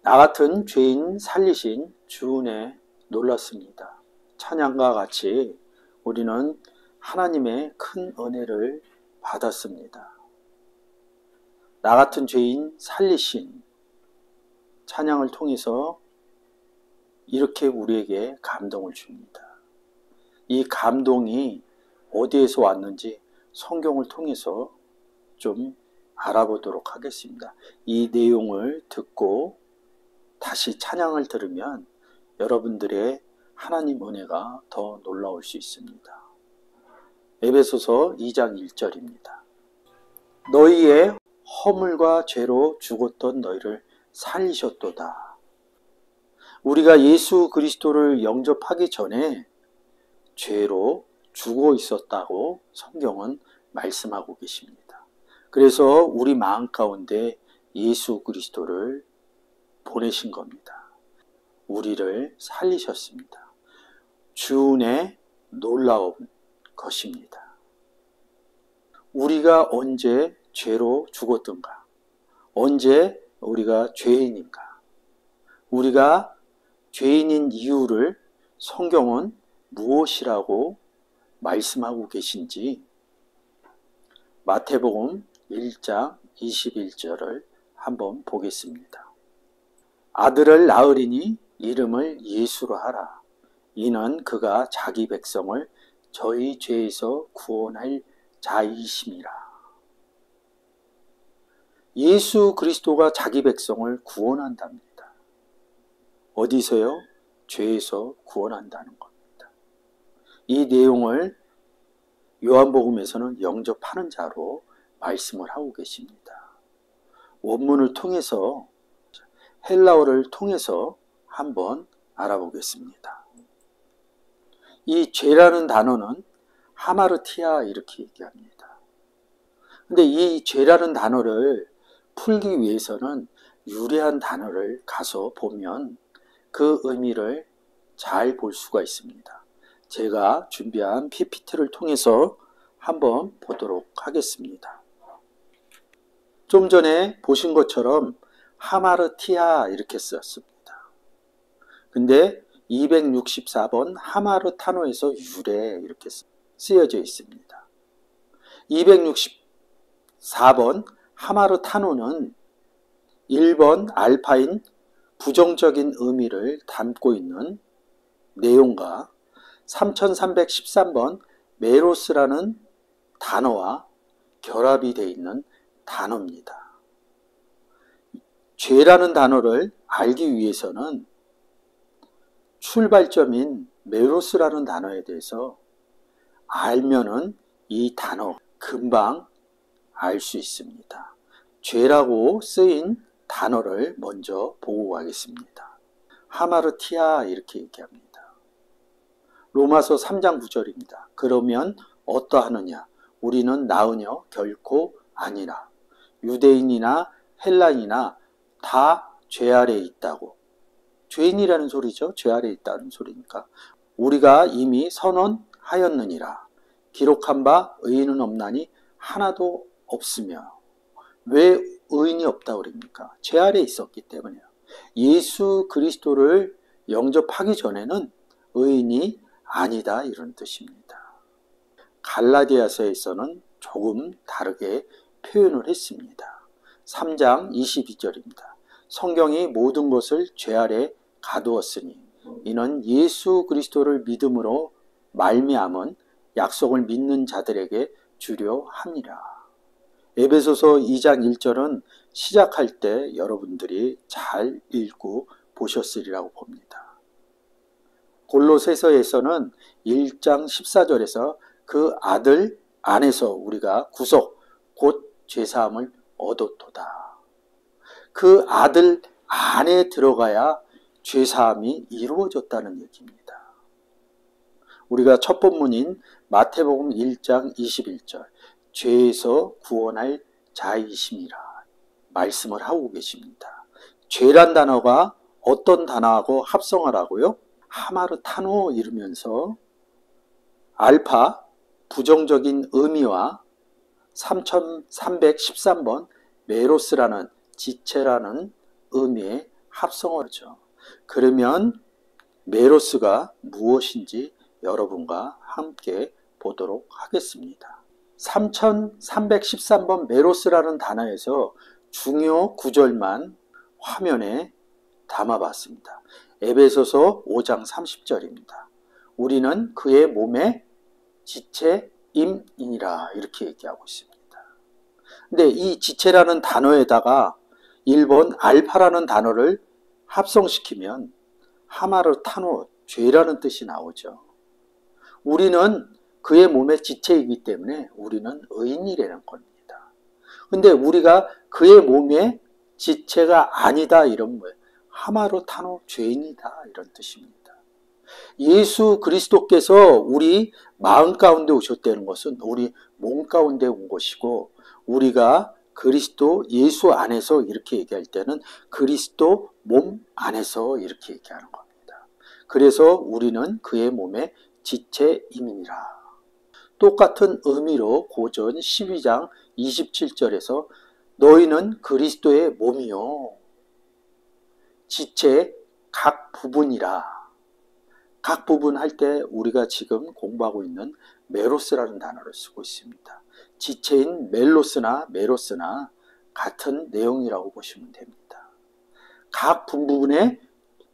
나 같은 죄인 살리신 주 은혜 놀랐습니다. 찬양과 같이 우리는 하나님의 큰 은혜를 받았습니다. 나 같은 죄인 살리신 찬양을 통해서 이렇게 우리에게 감동을 줍니다. 이 감동이 어디에서 왔는지 성경을 통해서 좀 알아보도록 하겠습니다. 이 내용을 듣고 다시 찬양을 들으면 여러분들의 하나님 은혜가 더 놀라울 수 있습니다. 에베소서 2장 1절입니다. 너희의 허물과 죄로 죽었던 너희를 살리셨도다. 우리가 예수 그리스도를 영접하기 전에 죄로 죽어 있었다고 성경은 말씀하고 계십니다. 그래서 우리 마음 가운데 예수 그리스도를 보내신 겁니다. 우리를 살리셨습니다. 주 은혜 놀라운 것입니다. 우리가 언제 죄로 죽었던가? 언제 우리가 죄인인가? 우리가 죄인인 이유를 성경은 무엇이라고 말씀하고 계신지 마태복음 1장 21절을 한번 보겠습니다. 아들을 낳으리니 이름을 예수로 하라. 이는 그가 자기 백성을 저희 죄에서 구원할 자이심이라. 예수 그리스도가 자기 백성을 구원한답니다. 어디서요? 죄에서 구원한다는 겁니다. 이 내용을 요한복음에서는 영접하는 자로 말씀을 하고 계십니다. 원문을 통해서 헬라어를 통해서 한번 알아보겠습니다. 이 죄라는 단어는 하마르티아 이렇게 얘기합니다. 근데 이 죄라는 단어를 풀기 위해서는 유래한 단어를 가서 보면 그 의미를 잘 볼 수가 있습니다. 제가 준비한 PPT를 통해서 한번 보도록 하겠습니다. 좀 전에 보신 것처럼 하마르티아 이렇게 썼습니다. 근데 264번 하마르타노에서 유래 이렇게 쓰여져 있습니다. 264번 하마르타노는 1번 알파인 부정적인 의미를 담고 있는 내용과 3313번 메로스라는 단어와 결합이 되어 있는 단어입니다. 죄라는 단어를 알기 위해서는 출발점인 메로스라는 단어에 대해서 알면은 이 단어 금방 알 수 있습니다. 죄라고 쓰인 단어를 먼저 보고 가겠습니다. 하마르티아 이렇게 얘기합니다. 로마서 3장 9절입니다. 그러면 어떠하느냐? 우리는 나으냐? 결코 아니라. 유대인이나 헬라인이나 다 죄 아래에 있다고. 죄인이라는 소리죠. 죄 아래에 있다는 소리니까. 우리가 이미 선언하였느니라. 기록한 바 의인은 없나니 하나도 없으며. 왜 의인이 없다고 그럽니까? 죄 아래에 있었기 때문이에요. 예수 그리스도를 영접하기 전에는 의인이 아니다 이런 뜻입니다. 갈라디아서에서는 조금 다르게 표현을 했습니다. 3장 22절입니다. 성경이 모든 것을 죄 아래 가두었으니 이는 예수 그리스도를 믿음으로 말미암은 약속을 믿는 자들에게 주려 함이라. 에베소서 2장 1절은 시작할 때 여러분들이 잘 읽고 보셨으리라고 봅니다. 골로새서에서는 1장 14절에서 그 아들 안에서 우리가 구속 곧 죄사함을 얻었도다. 그 아들 안에 들어가야 죄사함이 이루어졌다는 얘기입니다. 우리가 첫 본문인 마태복음 1장 21절 죄에서 구원할 자이심이라 말씀을 하고 계십니다. 죄란 단어가 어떤 단어하고 합성하라고요? 하마르타노 이르면서 알파 부정적인 의미와 3313번 메로스라는 지체라는 의미의 합성어죠. 그러면 메로스가 무엇인지 여러분과 함께 보도록 하겠습니다. 3313번 메로스라는 단어에서 중요 구절만 화면에 담아봤습니다. 에베소서 5장 30절입니다. 우리는 그의 몸의 지체임이니라 이렇게 얘기하고 있습니다. 근데 이 지체라는 단어에다가 1번 알파라는 단어를 합성시키면 하마르타노, 죄라는 뜻이 나오죠. 우리는 그의 몸의 지체이기 때문에 우리는 의인이라는 겁니다. 근데 우리가 그의 몸의 지체가 아니다 이런 거예요. 하마르타노, 죄인이다 이런 뜻입니다. 예수 그리스도께서 우리 마음 가운데 오셨다는 것은 우리 몸 가운데 온 것이고, 우리가 그리스도 예수 안에서 이렇게 얘기할 때는 그리스도 몸 안에서 이렇게 얘기하는 겁니다. 그래서 우리는 그의 몸의 지체임이니라. 똑같은 의미로 고전 12장 27절에서 너희는 그리스도의 몸이요 지체의 각 부분이라. 각 부분 할 때 우리가 지금 공부하고 있는 메로스라는 단어를 쓰고 있습니다. 지체인 멜로스나 메로스나 같은 내용이라고 보시면 됩니다. 각 부분의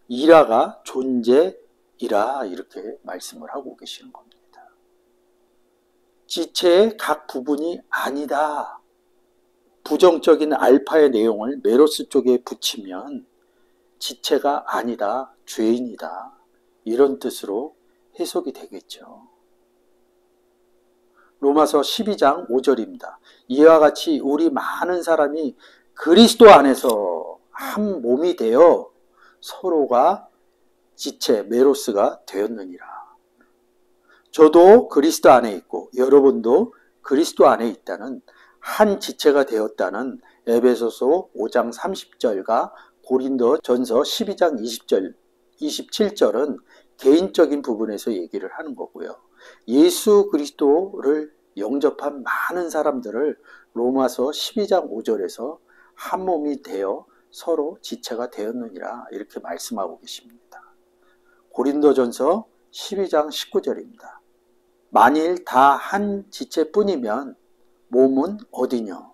이라가 존재이라 이렇게 말씀을 하고 계시는 겁니다. 지체의 각 부분이 아니다. 부정적인 알파의 내용을 메로스 쪽에 붙이면 지체가 아니다, 죄인이다. 이런 뜻으로 해석이 되겠죠. 로마서 12장 5절입니다. 이와 같이 우리 많은 사람이 그리스도 안에서 한 몸이 되어 서로가 지체, 메로스가 되었느니라. 저도 그리스도 안에 있고 여러분도 그리스도 안에 있다는 한 지체가 되었다는 에베소서 5장 30절과 고린도전서 12장 20절, 27절은 개인적인 부분에서 얘기를 하는 거고요. 예수 그리스도를 영접한 많은 사람들을 로마서 12장 5절에서 한 몸이 되어 서로 지체가 되었느니라 이렇게 말씀하고 계십니다. 고린도전서 12장 19절입니다. 만일 다 한 지체뿐이면 몸은 어디뇨?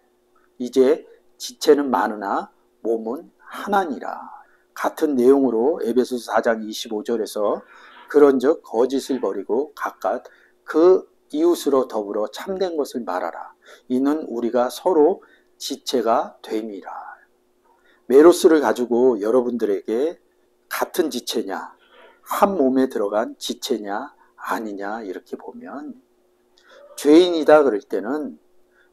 이제 지체는 많으나 몸은 하나니라. 같은 내용으로 에베소서 4장 25절에서 그런즉 거짓을 버리고 각각 그 이웃으로 더불어 참된 것을 말하라. 이는 우리가 서로 지체가 됨이라. 메로스를 가지고 여러분들에게 같은 지체냐, 한 몸에 들어간 지체냐 아니냐 이렇게 보면 죄인이다 그럴 때는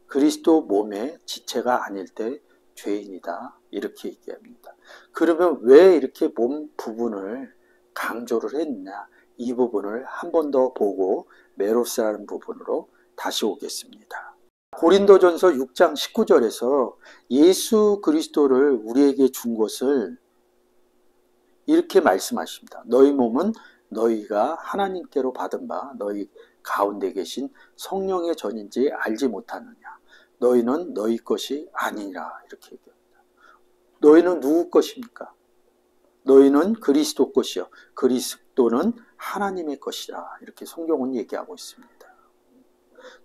그리스도 몸의 지체가 아닐 때 죄인이다 이렇게 얘기합니다. 그러면 왜 이렇게 몸 부분을 강조를 했냐, 이 부분을 한 번 더 보고 메로스라는 부분으로 다시 오겠습니다. 고린도전서 6장 19절에서 예수 그리스도를 우리에게 준 것을 이렇게 말씀하십니다. 너희 몸은 너희가 하나님께로 받은 바 너희 가운데 계신 성령의 전인지 알지 못하느냐. 너희는 너희 것이 아니라 이렇게 얘기합니다. 너희는 누구 것입니까? 너희는 그리스도 것이요 그리스도는 하나님의 것이라 이렇게 성경은 얘기하고 있습니다.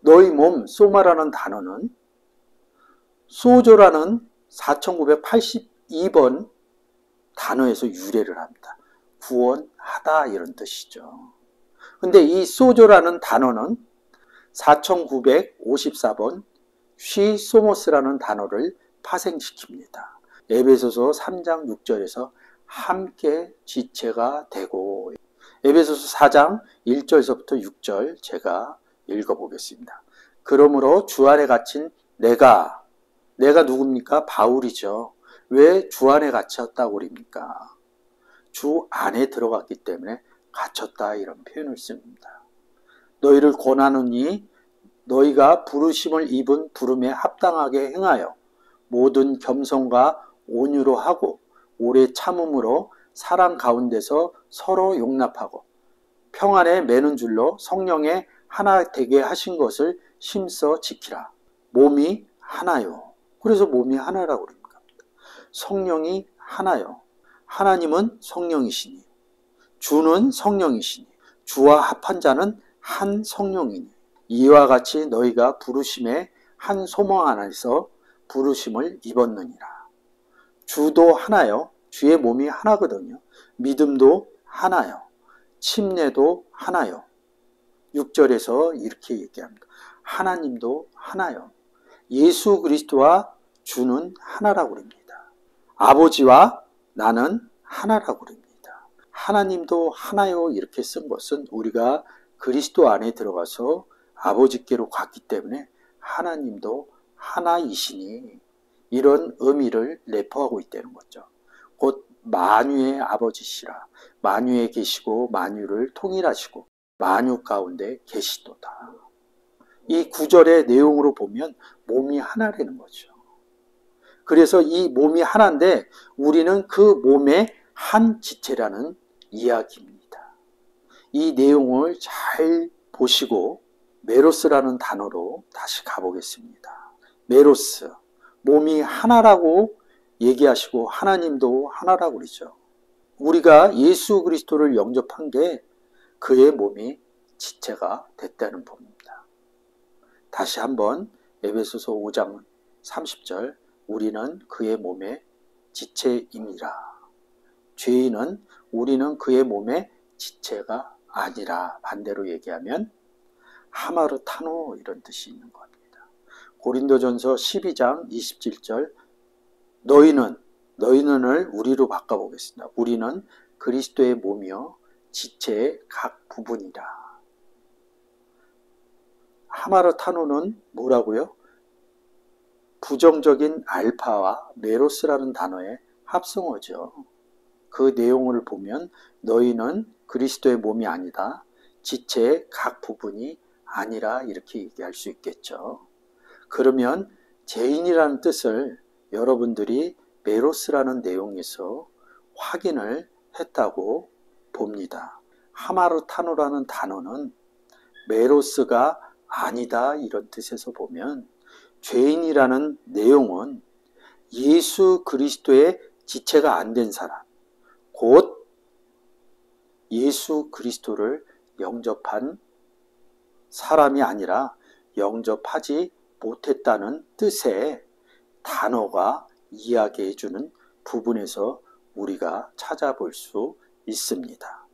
너희 몸, 소마라는 단어는 소조라는 4982번 단어에서 유래를 합니다. 구원하다 이런 뜻이죠. 근데 이 소조라는 단어는 4954번 쉬소모스라는 단어를 파생시킵니다. 에베소서 3장 6절에서 함께 지체가 되고, 에베소서 4장 1절에서부터 6절 제가 읽어보겠습니다. 그러므로 주 안에 갇힌 내가 누굽니까? 바울이죠. 왜 주 안에 갇혔다고 그럽니까? 주 안에 들어갔기 때문에 갇혔다 이런 표현을 씁니다. 너희를 권하노니 너희가 부르심을 입은 부름에 합당하게 행하여 모든 겸손과 온유로 하고 오래 참음으로 사랑 가운데서 서로 용납하고 평안에 매는 줄로 성령에 하나 되게 하신 것을 힘써 지키라. 몸이 하나요. 그래서 몸이 하나라고 그럽니다. 성령이 하나요. 하나님은 성령이시니, 주는 성령이시니, 주와 합한 자는 한 성령이니, 이와 같이 너희가 부르심의 한 소망 안에서 부르심을 입었느니라. 주도 하나요. 주의 몸이 하나거든요. 믿음도 하나요. 침례도 하나요. 6절에서 이렇게 얘기합니다. 하나님도 하나요. 예수 그리스도와 주는 하나라고 그럽니다. 아버지와 나는 하나라고 그럽니다. 하나님도 하나요 이렇게 쓴 것은 우리가 그리스도 안에 들어가서 아버지께로 갔기 때문에 하나님도 하나이시니 이런 의미를 내포하고 있다는 거죠. 곧 만유의 아버지시라. 만유에 계시고 만유를 통일하시고 만유 가운데 계시도다. 이 구절의 내용으로 보면 몸이 하나라는 거죠. 그래서 이 몸이 하나인데 우리는 그 몸의 한 지체라는 이야기입니다. 이 내용을 잘 보시고 메로스라는 단어로 다시 가보겠습니다. 메로스, 몸이 하나라고 얘기하시고 하나님도 하나라고 그러죠. 우리가 예수 그리스도를 영접한 게 그의 몸이 지체가 됐다는 법입니다. 다시 한번 에베소서 5장 30절 우리는 그의 몸의 지체임이라. 죄인은 우리는 그의 몸의 지체가 아니라 반대로 얘기하면 하마르타노 이런 뜻이 있는 겁니다. 고린도전서 12장 27절 너희는을 우리로 바꿔보겠습니다. 우리는 그리스도의 몸이요 지체의 각 부분이라. 하마르타노는 뭐라고요? 부정적인 알파와 메로스라는 단어의 합성어죠. 그 내용을 보면 너희는 그리스도의 몸이 아니다. 지체의 각 부분이 아니라 이렇게 얘기할 수 있겠죠. 그러면 죄인이라는 뜻을 여러분들이 메로스라는 내용에서 확인을 했다고 봅니다. 하마르타노라는 단어는 메로스가 아니다 이런 뜻에서 보면 죄인이라는 내용은 예수 그리스도의 지체가 안 된 사람, 곧 예수 그리스도를 영접한 사람이 아니라 영접하지 못했다는 뜻의 단어가 이야기해주는 부분에서 우리가 찾아볼 수 있습니다.